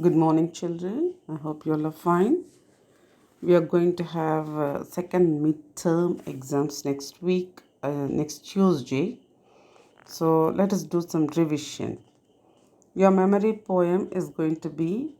Good morning, children. I hope you all are fine. We are going to have second midterm exams next week, next Tuesday. So let us do some revision. Your memory poem is going to be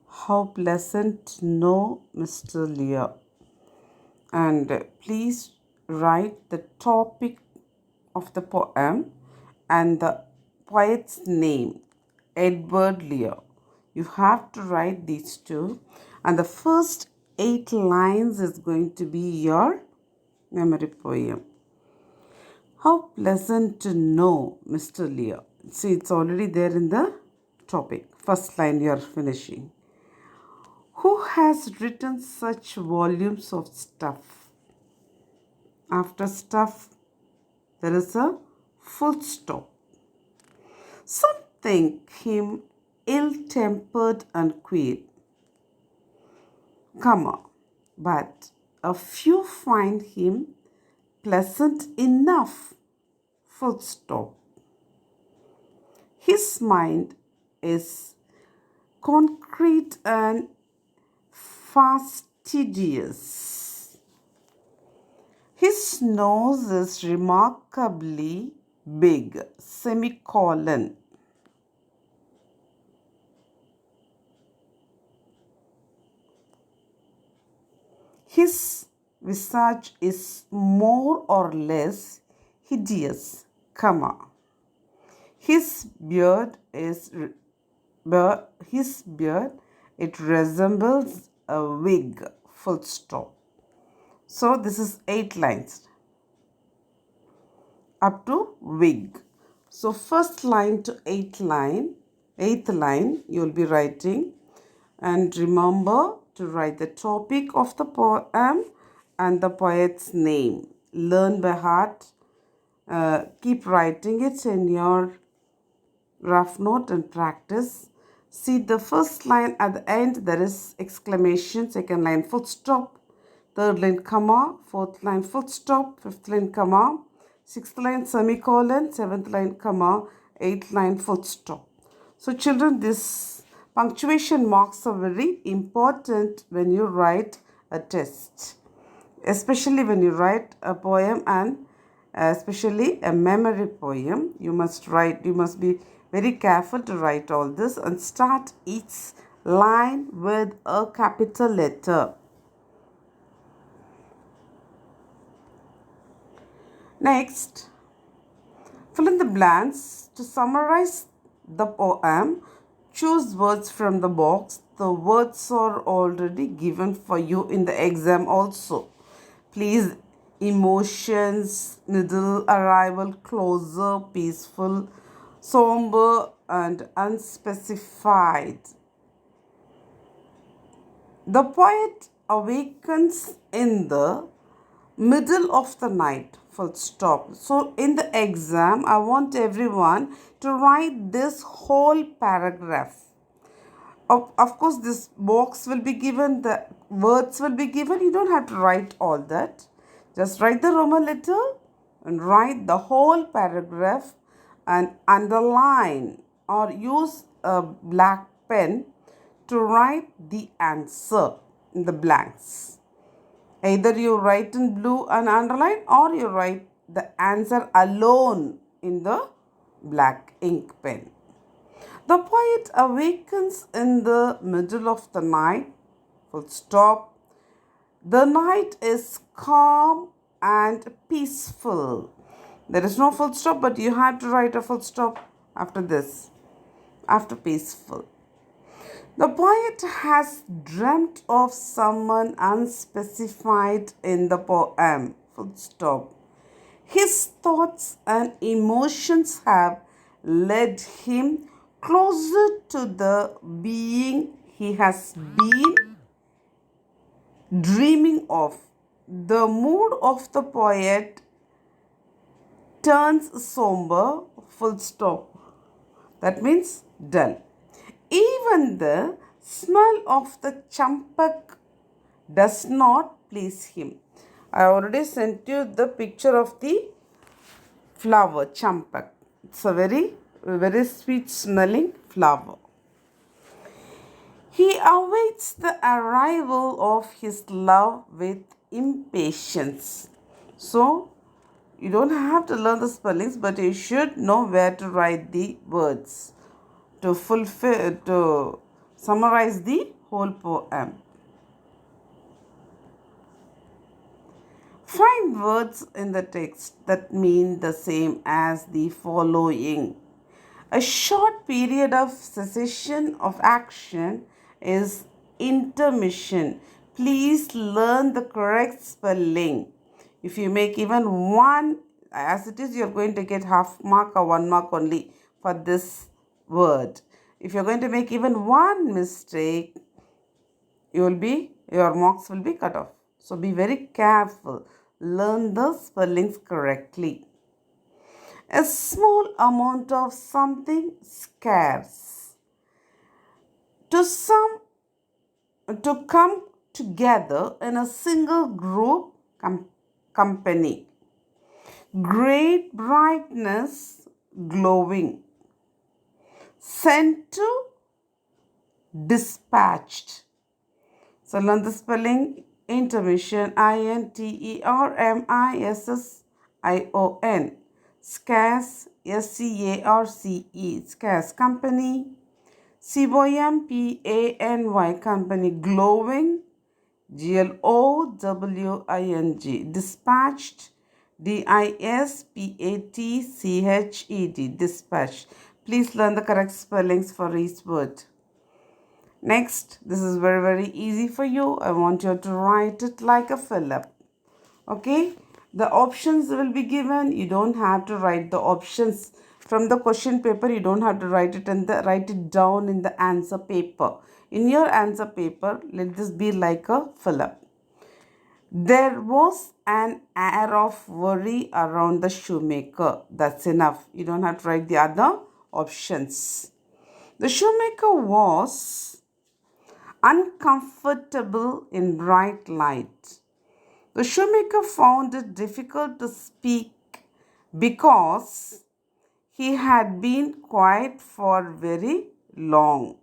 How Pleasant to Know Mr. Lear. And please write the topic of the poem and the poet's name, Edward Lear. You have to write these two, and the first 8 lines is going to be your memory poem. How pleasant to know Mr. Lear. See, it's already there in the topic. First line you are finishing. Who has written such volumes of stuff? After stuff, there is a full stop. Some think him ill-tempered and queer, but a few find him pleasant enough, full stop. His mind is concrete and fastidious. His nose is remarkably big, semicolon. His visage is more or less hideous, His beard it resembles a wig, full stop. So this is 8 lines up to wig. So first line to eighth line you will be writing, and remember to write the topic of the poem and the poet's name. Learn by heart. Keep writing it in your rough note and practice. See the first line at the end, there is exclamation, second line full stop, third line comma, fourth line full stop, fifth line comma, sixth line semicolon, seventh line comma, eighth line full stop. So children, this punctuation marks are very important when you write a test, especially when you write a poem, and especially a memory poem. You must be very careful to write all this and start each line with a capital letter. Next, fill in the blanks. To summarize the poem, choose words from the box. The words are already given for you in the exam also. Please, emotions, middle, arrival, closer, peaceful, somber, and unspecified. The poet awakens in the middle of the night, full stop. So in the exam, I want everyone to write this whole paragraph. Of course, this box will be given, the words will be given. You don't have to write all that. Just write the Roman letter and write the whole paragraph and underline or use a black pen to write the answer in the blanks. Either you write in blue and underline, or you write the answer alone in the black ink pen. The poet awakens in the middle of the night, full stop. The night is calm and peaceful. There is no full stop, but you have to write a full stop after this, after peaceful. The poet has dreamt of someone unspecified in the poem, full stop. His thoughts and emotions have led him closer to the being he has been dreaming of. The mood of the poet turns somber, full stop. That means dull. Even the smell of the champak does not please him. I already sent you the picture of the flower, champak. It's a very, very sweet smelling flower. awaits the arrival of his love with impatience. So, you don't have to learn the spellings, but you should know where to write the words to summarize the whole poem. Find words in the text that mean the same as the following. A short period of cessation of action is intermission. Please learn the correct spelling. If you make even one, as it is, you're going to get half mark or 1 mark only for this word. If you're going to make even one mistake, your marks will be cut off. So be very careful. Learn the spellings correctly. A small amount of something scarce. To come together in a single group company. Great brightness glowing. Sent to dispatched. So learn the spelling. Intermission, intermission. Scarce, scarce. Scarce company. company. Company. Glowing, glowing. Dispatched, dispatched. Dispatched. Please learn the correct spellings for each word. Next, this is very, very easy for you. I want you to write it like a fill-up. Okay? The options will be given. You don't have to write the options from the question paper. You don't have to write it down in the answer paper. In your answer paper, let this be like a fill-up. There was an air of worry around the shoemaker. That's enough. You don't have to write the other options. The shoemaker was uncomfortable in bright light. The shoemaker found it difficult to speak because he had been quiet for very long.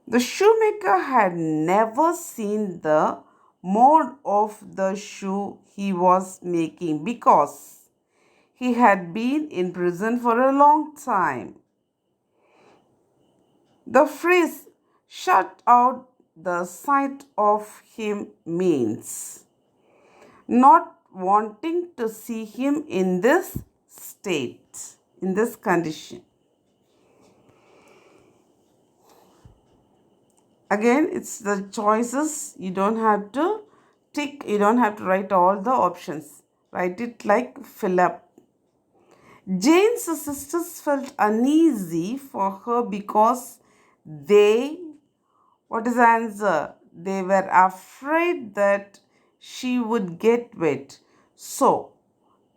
The shoemaker had never seen the mode of the shoe he was making because he had been in prison for a long time. The phrase shut out the sight of him means not wanting to see him in this state, in this condition. Again, it's the choices. You don't have to tick, you don't have to write all the options. Write it like fill up. Jane's sisters felt uneasy for her because what is the answer? They were afraid that she would get wet. So,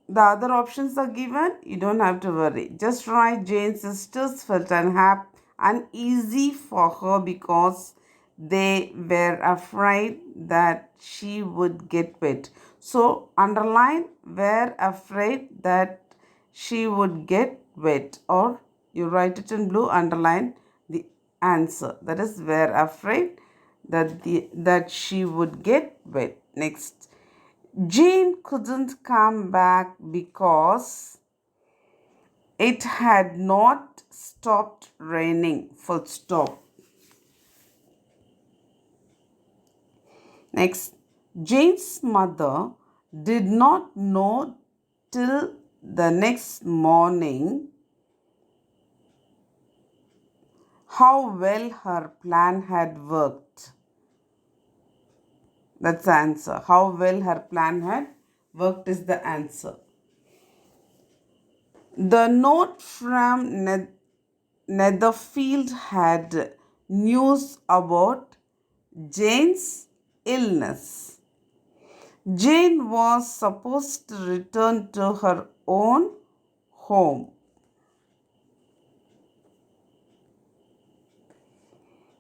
the other options are given. You don't have to worry. Just write Jane's sisters felt uneasy for her because they were afraid that she would get wet. So, underline were afraid that she would get wet, or you write it in blue, underline the answer. That is, were afraid that she would get wet. Next, Jane couldn't come back because it had not stopped raining. Full stop. Next, Jane's mother did not know till the next morning how well her plan had worked. That's the answer. How well her plan had worked is the answer. The note from Netherfield had news about Jane's illness. Jane was supposed to return to her own home.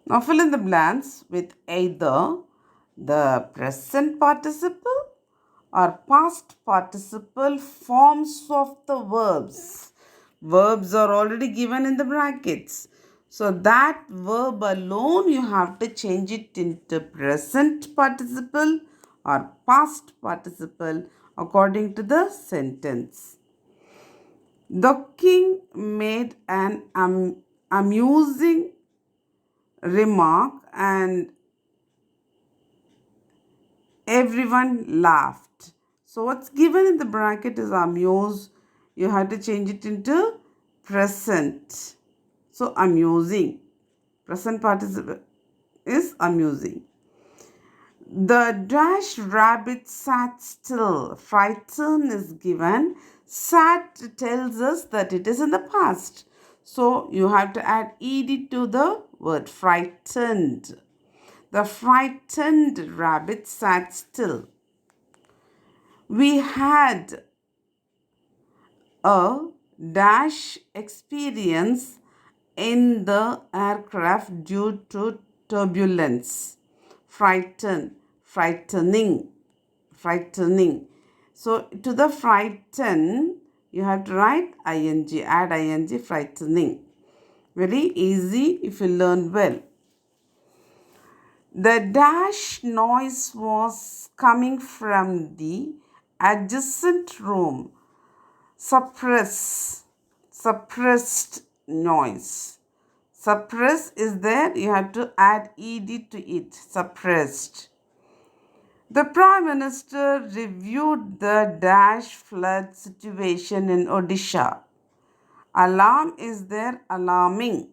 Now fill in the blanks with either the present participle or past participle forms of the verbs. Verbs are already given in the brackets. So that verb alone you have to change it into present participle or past participle according to the sentence. The king made an amusing remark and everyone laughed. So what's given in the bracket is amuse. You have to change it into present. So amusing. Present participle is amusing. The dash rabbit sat still. Frightened is given. Sat tells us that it is in the past. So you have to add ed to the word frightened. The frightened rabbit sat still. We had a dash experience in the aircraft due to turbulence. Frightening, frightening. So to the frighten, you have to write ing, add ing, frightening. Very easy if you learn well. The dash noise was coming from the adjacent room. Suppressed noise. Suppress is there, you have to add ed to it. Suppressed. The Prime Minister reviewed the dash flood situation in Odisha. Alarm is there, alarming.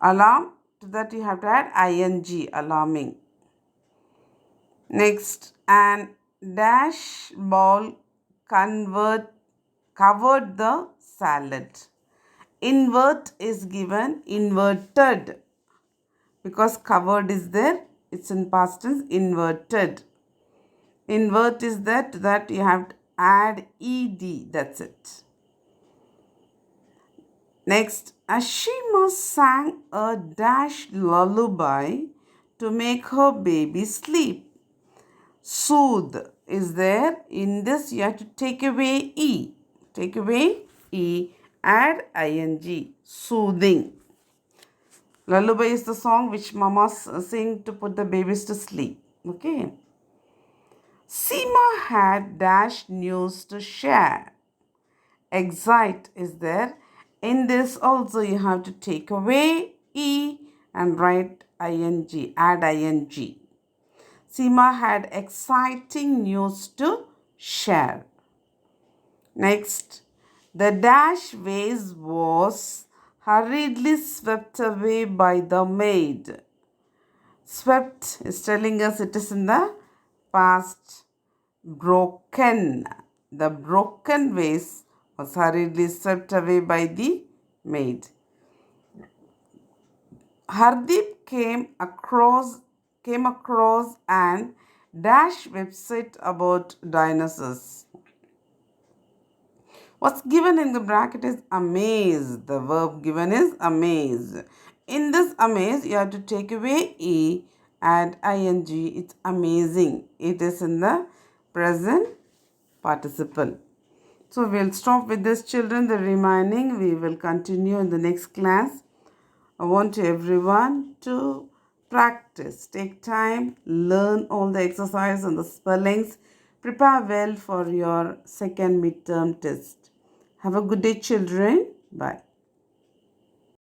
Alarm, to that you have to add ing, alarming. Next, an dash ball covered the salad. Invert is given, inverted. Because covered is there, it's in past tense, inverted. Invert is there, to that you have to add ed, that's it. Next, Ashima sang a dash lullaby to make her baby sleep. Soothe is there. In this, you have to take away e. Take away e, add ing. Soothing. Lullaby is the song which mamas sing to put the babies to sleep. Okay. Seema had dash news to share. Excite is there. In this also you have to take away e and write ing, add ing. Seema had exciting news to share. Next, the dash vase was hurriedly swept away by the maid. Swept is telling us it is in the past. Broken. The broken vase was hurriedly swept away by the maid. Hardeep came across an dash website about dinosaurs. What's given in the bracket is amaze. The verb given is amaze. In this amaze, you have to take away e, add ing. It's amazing. It is in the present participle. So we'll stop with this, children. The remaining we will continue in the next class. I want everyone to practice. Take time, learn all the exercise and the spellings. Prepare well for your second midterm test. Have a good day, children. Bye.